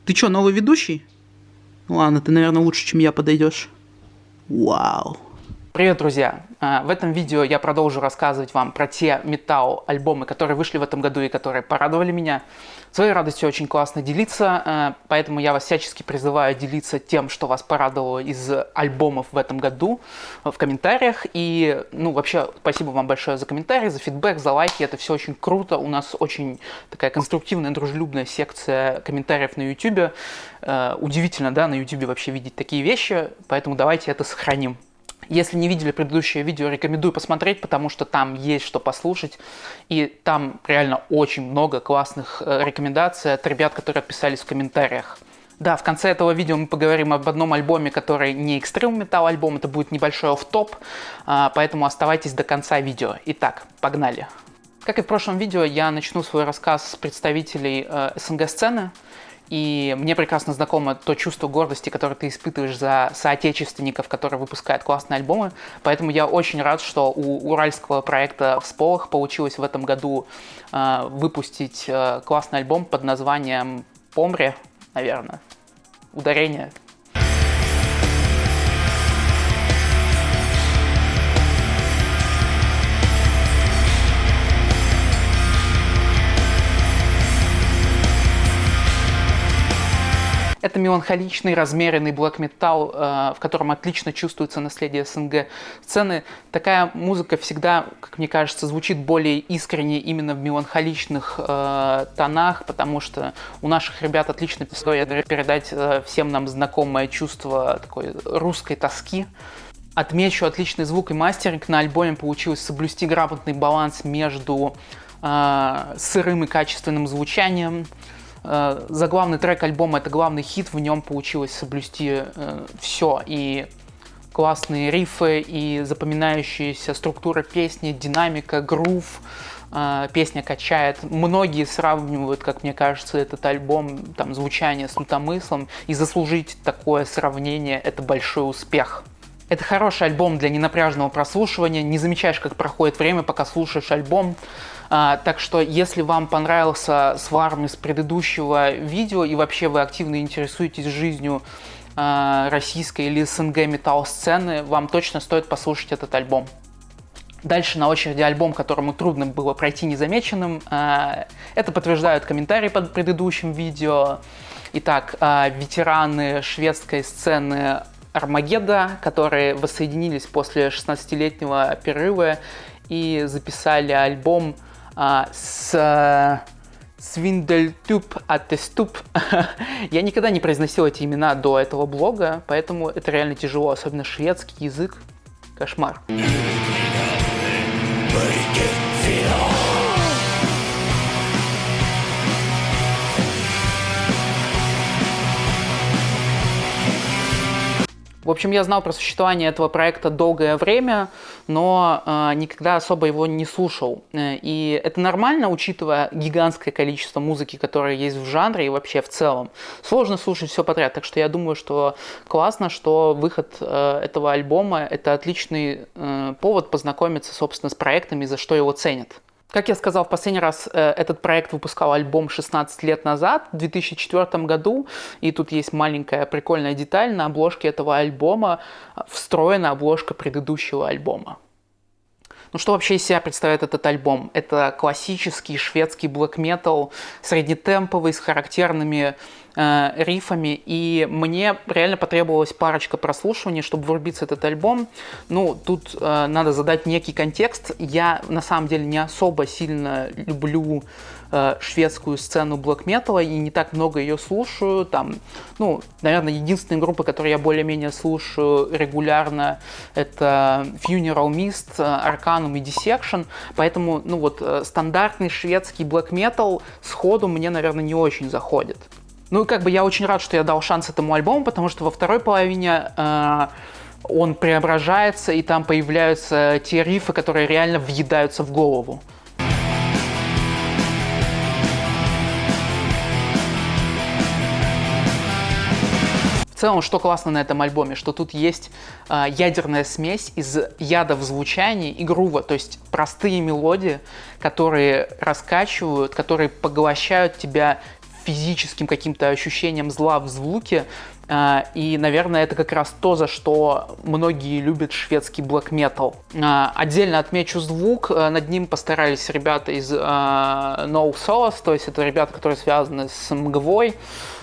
Ты чё, новый ведущий? Ладно, ты, наверное, лучше, чем я подойдешь. Вау. Привет, друзья! В этом видео я продолжу рассказывать вам про те метал-альбомы, которые вышли в этом году и которые порадовали меня. Своей радостью очень классно делиться, поэтому я вас всячески призываю делиться тем, что вас порадовало из альбомов в этом году в комментариях. И, вообще, спасибо вам большое за комментарии, за фидбэк, за лайки. Это все очень круто. У нас очень такая конструктивная, дружелюбная секция комментариев на YouTube. Удивительно, да, на YouTube вообще видеть такие вещи, поэтому давайте это сохраним. Если не видели предыдущее видео, рекомендую посмотреть, потому что там есть что послушать. И там реально очень много классных рекомендаций от ребят, которые отписались в комментариях. Да, в конце этого видео мы поговорим об одном альбоме, который не экстрим метал альбом, это будет небольшой офф-топ, поэтому оставайтесь до конца видео. Итак, погнали. Как и в прошлом видео, я начну свой рассказ с представителей СНГ-сцены. И мне прекрасно знакомо то чувство гордости, которое ты испытываешь за соотечественников, которые выпускают классные альбомы. Поэтому я очень рад, что у уральского проекта «Всполох» получилось в этом году выпустить классный альбом под названием «Помре», наверное. Ударение. Это меланхоличный, размеренный блэк-метал, в котором отлично чувствуется наследие СНГ-сцены. Такая музыка всегда, как мне кажется, звучит более искренне именно в меланхоличных тонах, потому что у наших ребят отлично передать всем нам знакомое чувство такой русской тоски. Отмечу отличный звук и мастеринг. На альбоме получилось соблюсти грамотный баланс между сырым и качественным звучанием. Заглавный трек альбома — это главный хит, в нем получилось соблюсти все, и классные рифы, и запоминающаяся структура песни, динамика, грув, песня качает. Многие сравнивают, как мне кажется, этот альбом, звучание с Лютомыслом, и заслужить такое сравнение — это большой успех. Это хороший альбом для ненапряжного прослушивания, не замечаешь, как проходит время, пока слушаешь альбом. Так что, если вам понравился сварм из предыдущего видео и вообще вы активно интересуетесь жизнью российской или СНГ метал-сцены, вам точно стоит послушать этот альбом. Дальше на очереди альбом, которому трудно было пройти незамеченным. Это подтверждают комментарии под предыдущим видео. Итак, ветераны шведской сцены Армагедда, которые воссоединились после 16-летнего перерыва и записали альбом с Свинделтюб Аттестюб. Я никогда не произносил эти имена до этого блога, поэтому это реально тяжело, особенно шведский язык. Кошмар. В общем, я знал про существование этого проекта долгое время, но никогда особо его не слушал. И это нормально, учитывая гигантское количество музыки, которая есть в жанре и вообще в целом. Сложно слушать все подряд, так что я думаю, что классно, что выход этого альбома — это отличный повод познакомиться, собственно, с проектами, за что его ценят. Как я сказал, в последний раз этот проект выпускал альбом 16 лет назад, в 2004 году, и тут есть маленькая прикольная деталь: на обложке этого альбома встроена обложка предыдущего альбома. Ну что вообще из себя представляет этот альбом? Это классический шведский блэк-метал, среднетемповый, с характерными рифами, и мне реально потребовалась парочка прослушиваний, чтобы врубиться в этот альбом. Тут надо задать некий контекст. Я на самом деле не особо сильно люблю шведскую сцену блэк-металла и не так много ее слушаю. Наверное, единственные группы, которые я более-менее слушаю регулярно, это Funeral Mist, Arcanum и Dissection. Поэтому, стандартный шведский блэк-метал сходу мне, наверное, не очень заходит. Я очень рад, что я дал шанс этому альбому, потому что во второй половине он преображается, и там появляются те рифы, которые реально въедаются в голову. В целом, что классно на этом альбоме, что тут есть ядерная смесь из яда в звучании и грува, то есть простые мелодии, которые раскачивают, которые поглощают тебя физическим каким-то ощущением зла в звуке. И, наверное, это как раз то, за что многие любят шведский black metal. Отдельно отмечу звук. Над ним постарались ребята из No Solace, то есть это ребята, которые связаны с МГВой.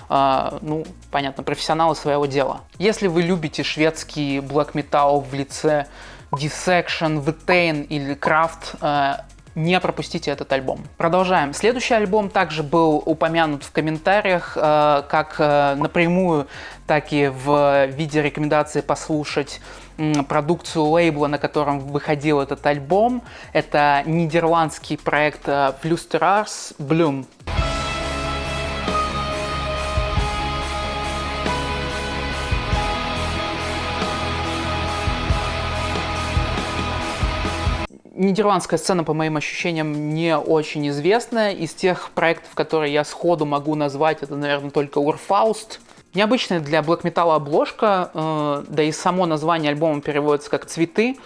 Ну, понятно, профессионалы своего дела. Если вы любите шведский black metal в лице Dissection, Vetain или Kraft, не пропустите этот альбом. Продолжаем. Следующий альбом также был упомянут в комментариях, как напрямую, так и в виде рекомендации послушать продукцию лейбла, на котором выходил этот альбом. Это нидерландский проект Fluisteraars Bloom. Нидерландская сцена, по моим ощущениям, не очень известная. Из тех проектов, которые я сходу могу назвать, это, наверное, только Урфауст. Необычная для black metal обложка, да и само название альбома переводится как «Цветы».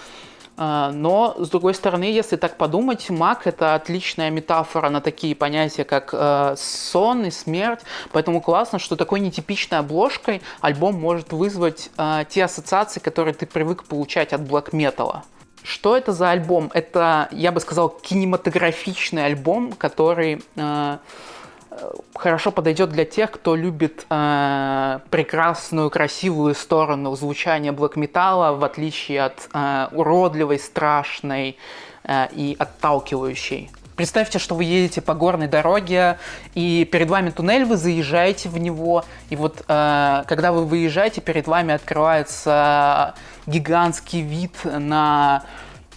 Но, с другой стороны, если так подумать, маг — это отличная метафора на такие понятия, как сон и смерть. Поэтому классно, что такой нетипичной обложкой альбом может вызвать те ассоциации, которые ты привык получать от black metal. Что это за альбом? Это, я бы сказал, кинематографичный альбом, который хорошо подойдет для тех, кто любит прекрасную, красивую сторону звучания блэк-металла, в отличие от уродливой, страшной и отталкивающей. Представьте, что вы едете по горной дороге, и перед вами туннель, вы заезжаете в него, и вот когда вы выезжаете, перед вами открывается гигантский вид на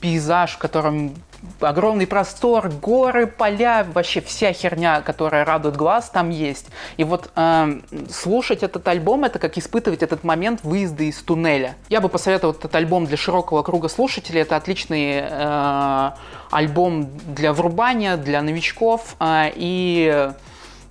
пейзаж, в котором огромный простор, горы, поля, вообще вся херня, которая радует глаз, там есть. И вот слушать этот альбом — это как испытывать этот момент выезда из туннеля. Я бы посоветовал этот альбом для широкого круга слушателей. Это отличный альбом для врубания, для новичков. И,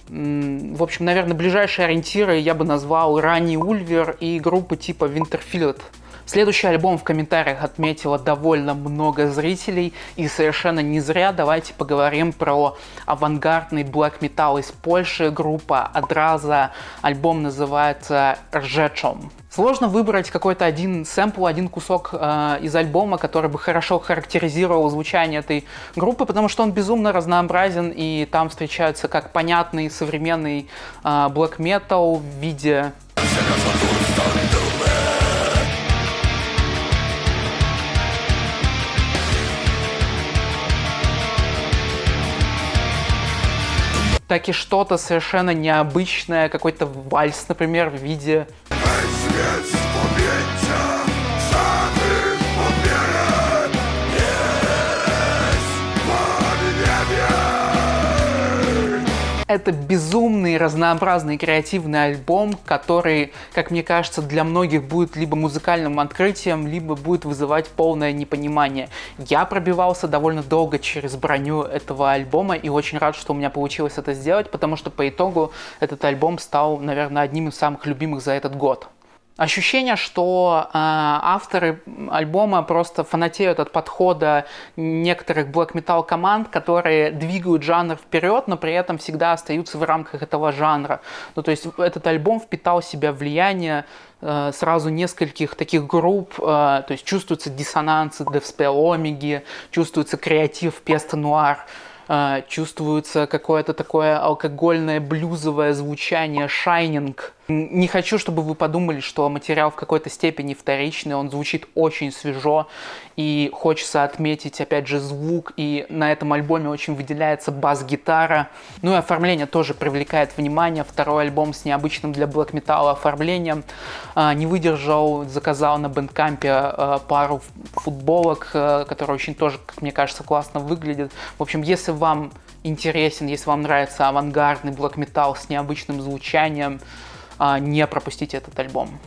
в общем, наверное, ближайшие ориентиры я бы назвал ранний Ульвер и группы типа Winterfield. Следующий альбом в комментариях отметило довольно много зрителей, и совершенно не зря. Давайте поговорим про авангардный black metal из Польши, группа Адраза. Альбом называется «Rzeczą». Сложно выбрать какой-то один сэмпл, один кусок из альбома, который бы хорошо характеризировал звучание этой группы, потому что он безумно разнообразен, и там встречаются как понятный современный black metal в виде... так и что-то совершенно необычное, какой-то вальс, например, в виде... Это безумный, разнообразный, креативный альбом, который, как мне кажется, для многих будет либо музыкальным открытием, либо будет вызывать полное непонимание. Я пробивался довольно долго через броню этого альбома и очень рад, что у меня получилось это сделать, потому что по итогу этот альбом стал, наверное, одним из самых любимых за этот год. Ощущение, что авторы альбома просто фанатеют от подхода некоторых black metal команд, которые двигают жанр вперед, но при этом всегда остаются в рамках этого жанра. Ну, то есть этот альбом впитал в себя влияние сразу нескольких таких групп, то есть чувствуется диссонанс Deathspell Омеги, чувствуется креатив Peste Noir, чувствуется какое-то такое алкогольное блюзовое звучание Shining. Не хочу, чтобы вы подумали, что материал в какой-то степени вторичный, он звучит очень свежо, и хочется отметить, опять же, звук, и на этом альбоме очень выделяется бас-гитара. Ну и оформление тоже привлекает внимание. Второй альбом с необычным для black metal оформлением. Не выдержал, заказал на Bandcamp пару футболок, которые очень тоже, как мне кажется, классно выглядят. В общем, если вам интересен, если вам нравится авангардный black metal с необычным звучанием, не пропустите этот альбом.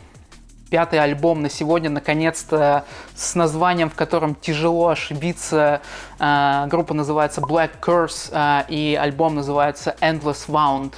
Пятый альбом на сегодня, наконец-то, с названием, в котором тяжело ошибиться. Группа называется Black Curse, и альбом называется Endless Wound.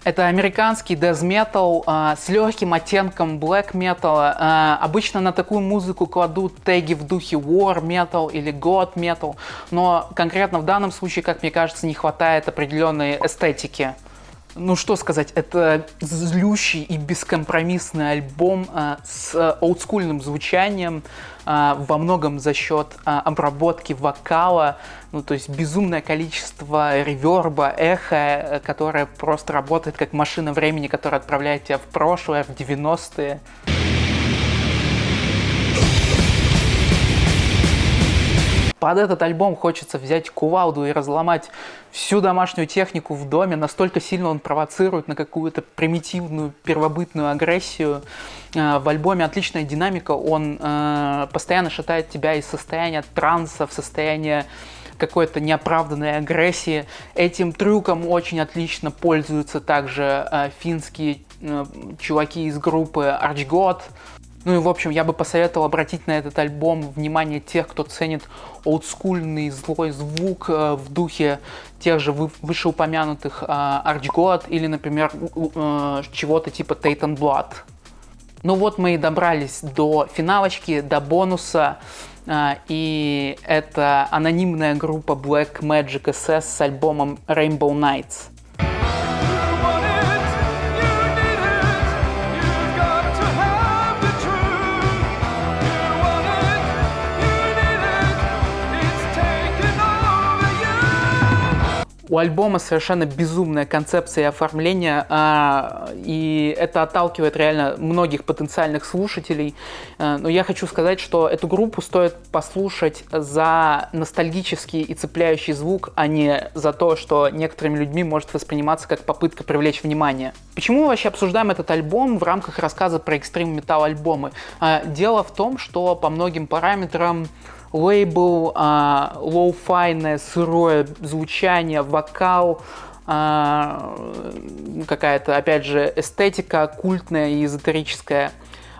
Это американский дэз-метал с легким оттенком блэк-металла. Обычно на такую музыку кладут теги в духе war metal или god metal, но конкретно в данном случае, как мне кажется, не хватает определенной эстетики. Ну что сказать, это злющий и бескомпромиссный альбом с олдскульным звучанием, во многом за счет обработки вокала, ну то есть безумное количество реверба, эхо, которое просто работает как машина времени, которая отправляет тебя в прошлое, в 90-е. Под этот альбом хочется взять кувалду и разломать всю домашнюю технику в доме. Настолько сильно он провоцирует на какую-то примитивную, первобытную агрессию. В альбоме отличная динамика. Он постоянно шатает тебя из состояния транса в состояние какой-то неоправданной агрессии. Этим трюком очень отлично пользуются также финские чуваки из группы Archgod. Ну и, в общем, я бы посоветовал обратить на этот альбом внимание тех, кто ценит олдскульный злой звук в духе тех же вышеупомянутых Archgod или, например, чего-то типа Tate and Blood. Ну вот мы и добрались до финалочки, до бонуса. И это анонимная группа Black Magic SS с альбомом Rainbow Nights. У альбома совершенно безумная концепция и оформление, и это отталкивает реально многих потенциальных слушателей. Но я хочу сказать, что эту группу стоит послушать за ностальгический и цепляющий звук, а не за то, что некоторыми людьми может восприниматься как попытка привлечь внимание. Почему мы вообще обсуждаем этот альбом в рамках рассказа про экстрим-метал альбомы? Дело в том, что по многим параметрам лейбл, лоу-файное, сырое звучание, вокал, какая-то, опять же, эстетика культная и эзотерическая.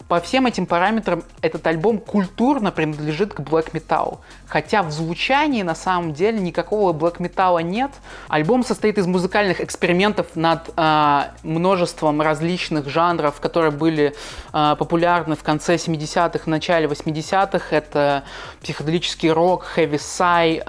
По всем этим параметрам этот альбом культурно принадлежит к блэк-металлу. Хотя в звучании на самом деле никакого блэк-металла нет. Альбом состоит из музыкальных экспериментов над множеством различных жанров, которые были популярны в конце 70-х, начале 80-х. Это психоделический рок, хэви-сай,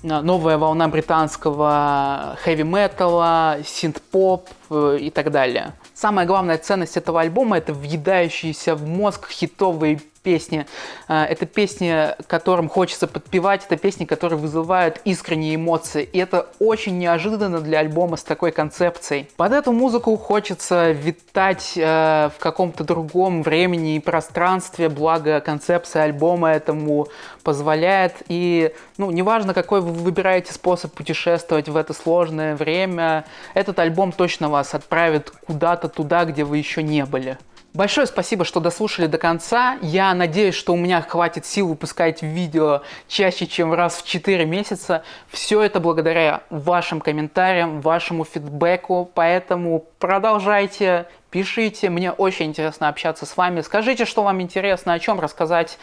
новая волна британского хэви-металла, синт-поп и так далее. Самая главная ценность этого альбома — это въедающиеся в мозг хитовые песни. Это песни, которым хочется подпевать, это песни, которые вызывают искренние эмоции. И это очень неожиданно для альбома с такой концепцией. Под эту музыку хочется витать в каком-то другом времени и пространстве, благо концепция альбома этому позволяет. И, неважно, какой вы выбираете способ путешествовать в это сложное время, этот альбом точно вас отправит куда-то туда, где вы еще не были. Большое спасибо, что дослушали до конца. Я надеюсь, что у меня хватит сил выпускать видео чаще, чем раз в 4 месяца. Все это благодаря вашим комментариям, вашему фидбэку. Поэтому продолжайте, пишите. Мне очень интересно общаться с вами. Скажите, что вам интересно, о чем рассказать.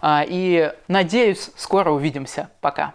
И надеюсь, скоро увидимся. Пока.